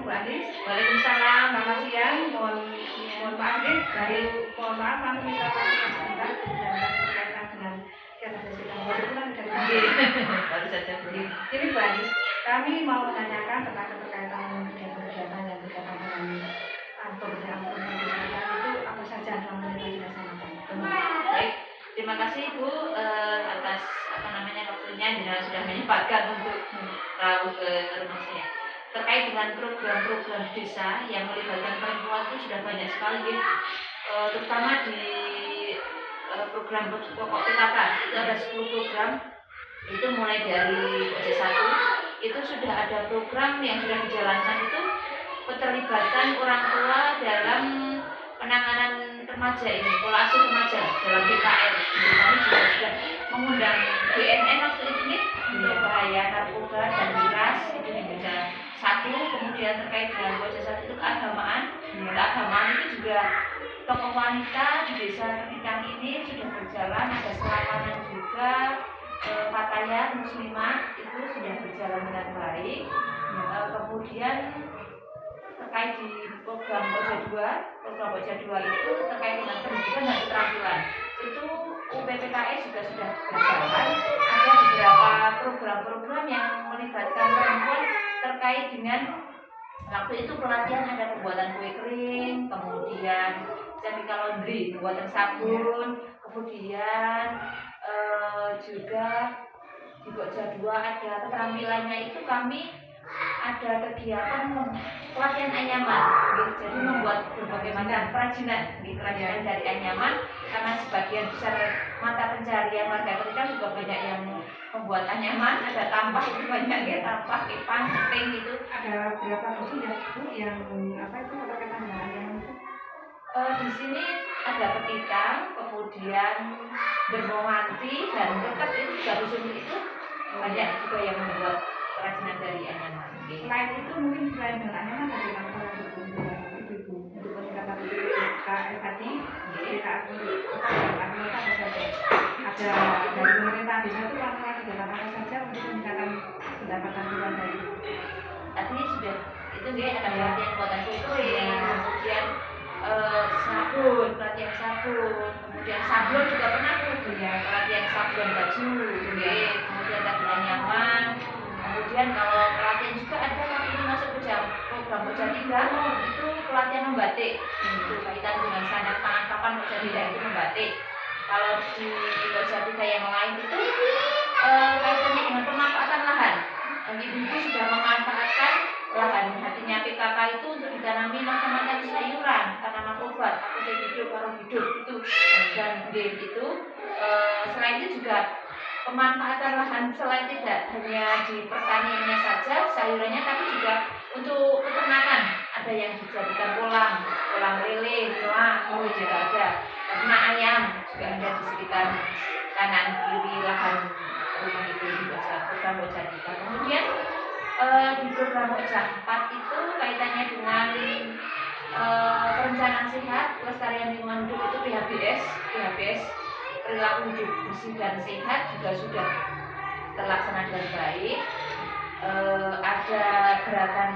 Bu Andis. Waalaikumsalam, selamat siang. Mohon maaf nih, mohon maaf kami minta waktu sebentar dan berkaitan dengan kegiatan sidang kebetulan dari Baru saja beli. Ini Bu Andis, kami mau menanyakan tentang keterkaitan kegiatan yang berkaitan dengan pemberdayaan perempuan di masyarakat itu apa saja yang mereka dilaksanakan. Baik, terima kasih Bu atas waktunya dan sudah menyempatkan untuk tahu ke rumah saya. Terkait dengan program-program desa yang melibatkan perempuan itu sudah banyak sekali, terutama di program pokok PKK itu ada 10 program. Itu mulai dari PJ1 itu sudah ada program yang sudah dijalankan itu keterlibatan orang tua dalam penanganan remaja ini, pola asuh remaja dalam PKR. Kami juga sudah mengundang BNN waktu ini untuk bahaya narkoba dan miras itu di meja 1. Kemudian terkait dengan meja 1 itu keagamaan. Keagamaan itu juga tokoh wanita di desa Ketikang ini sudah berjalan, ada selawanan juga. Fatayat muslimah itu sudah berjalan dengan baik. Kemudian terkait di program Pokja 2 itu terkait dengan pendidikan dan keterampilan itu UPPKS juga sudah berjalan. Ada beberapa program-program yang melibatkan perempuan terkait dengan waktu itu pelatihan, ada pembuatan kue kering, kemudian ceramic laundry, pembuatan sabun, kemudian juga di Pokja 2 ada keterampilannya itu kami ada kegiatan pelatihan anyaman, jadi membuat berbagai macam kerajinan dari anyaman karena sebagian besar mata pencarian warga Ketikang juga banyak yang membuat anyaman, ada tampah itu banyak ya, tampah, kepang, keping itu. Ada berapa kursi ya Bu yang apa itu keterkaitan dengan anyaman itu? Di sini ada Ketikang, kemudian Bermowanti dan tetap itu juga dusun itu banyak juga yang membuat kerajinan dari anyaman. Selain itu mungkin selain dengan anyaman ada apa ibu untuk peningkatan PKS tadi kita ada dari pemerintah desa itu melakukan kegiatan apa saja untuk meningkatkan pendapatan keluarga itu. Tadi sudah itu dia ada pelatihan buatan kue kering, kemudian sabun, pelatihan sabun, kemudian sablon juga pernah pelatihan sablon baju, kemudian tadi anyaman, kemudian kalau pelatihan juga ada kali ini masuk ke program Pokja 3 itu pelatihan membatik, itu kaitan dengan standar pangan papan Pokja 3 itu membatik. Kalau di Pokja 3 yang lain itu kaitannya dengan pemanfaatan lahan. Ibu-ibu sudah memanfaatkan lahan hatinya PKK itu untuk ditanami macam-macam sayuran, tanaman obat, apotek hidup, warung hidup itu dan itu. Selain itu juga pemanfaatan lahan selain tidak hanya di pertaniannya saja sayurannya, tapi juga untuk peternakan. Ada yang dijadikan kolam lele, nilang, juga ada ternak ayam juga ada di sekitar kanan kiri lahan rumah itu di program Pokja 3. Kemudian di program Pokja 4 itu kaitannya dengan perencanaan sehat, pelestarian lingkungan hidup itu PHBS perilaku hidup bersih dan sehat juga sudah terlaksana dengan baik. Ada gerakan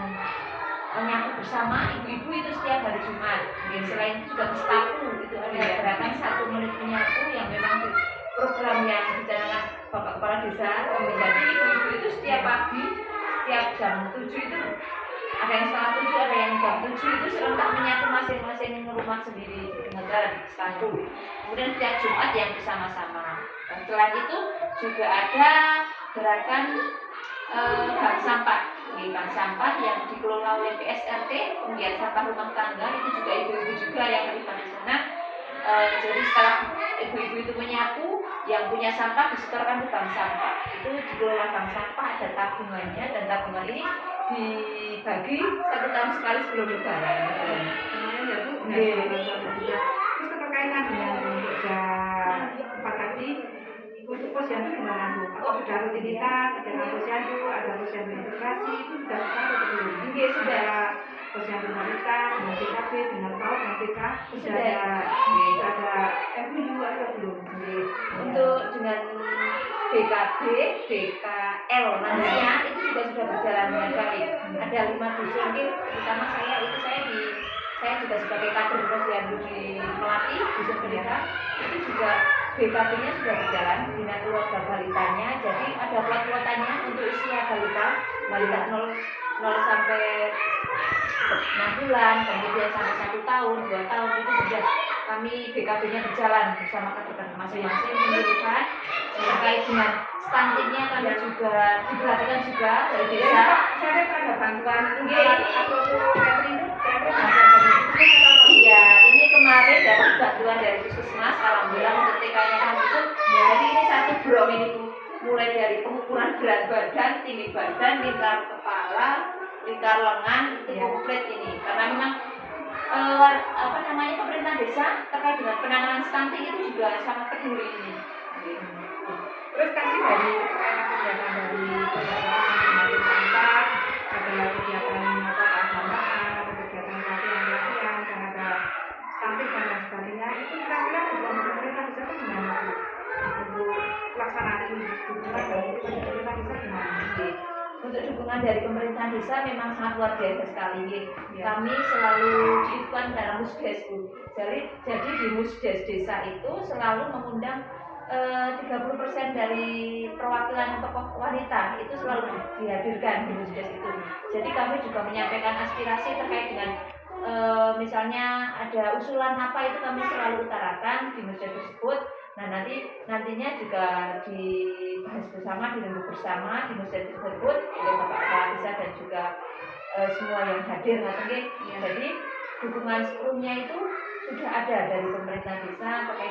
menyapu bersama ibu-ibu itu setiap hari Jumat. Selain itu juga Pestaku itu ada gerakan 1 menit menyapu yang memang program yang dicanangkan Bapak Kepala Desa. Jadi ibu-ibu itu setiap pagi, setiap jam 7 itu ada yang setengah 7, ada yang jam 7 itu serentak menyapu masing-masing rumah sendiri dengan Pestaku. Kemudian setiap Jumat yang bersama-sama. Selain itu juga ada gerakan bank sampah. Bank sampah yang dikelola oleh PSRT, penggiat sampah rumah tangga itu juga ibu-ibu juga yang terlibat di sana. Jadi setelah ibu-ibu itu menyapu, yang punya sampah disetorkan ke bank sampah. Itu dikelola bank sampah, ada tabungannya dan tabungan ini dibagi 1 tahun sekali sebelum Lebaran. Ya Bu, terus keterkaitan dengan Pokja 4 tadi untuk posyandu gimana Bu? Apa sudah rutinitas, ada posyandu, ada posyandu integrasi itu sudah sampai belum? Sudah. Posyandu Wanita, dengan PKB, dengan PAUD, dengan TK, sudah ada FIU atau belum? Untuk dengan BKB, BKL lansia itu juga sudah berjalan dengan baik. Ada 5 dusun, terutama saya juga sebagai kader posyandu di Melati, dusun pendidikan, itu juga BKB-nya sudah berjalan dengan keluarga balitanya. Jadi ada kuotanya untuk usia balita 0 sampai 6 bulan, kemudian sampai 1 tahun, 2 tahun itu sudah kami BKB-nya berjalan bersama kader masing-masing penyuluhan terkait dengan stuntingnya kami juga diperhatikan juga dari desa. Saya ada bantuan atau Iya, ini kemarin dapat bantuan dari Puskesmas, alhamdulillah untuk TK-nya kami itu. Jadi ini satu brong ini mulai dari pengukuran berat badan, tinggi badan, lingkar kepala, lingkar lengan itu komplit ini. Karena memang pemerintah desa terkait dengan penanganan stunting itu juga sangat peduli ini. Terus tadi dari kegiatan dari ada kegiatan keagamaan, ada kegiatan latihan dan ada stunting dan lain sebagainya. Itu kira-kira pemerintah desa itu gimana untuk pelaksanaan ini? Dukungan dari pemerintah desa gimana? Untuk dukungan dari pemerintah desa memang sangat luar biasa sekali. Kami selalu diikutkan dalam musdes. Jadi di musdes desa itu selalu mengundang 30% dari perwakilan tokoh wanita itu selalu dihadirkan di musdes itu. Jadi kami juga menyampaikan aspirasi terkait dengan misalnya ada usulan apa itu kami selalu utarakan di musdes tersebut. Nah nantinya juga dibahas bersama, dirembuk bersama di musdes tersebut oleh Bapak Kepala Desa dan juga semua yang hadir. Jadi dukungan sepenuhnya itu sudah ada dari pemerintah desa terkait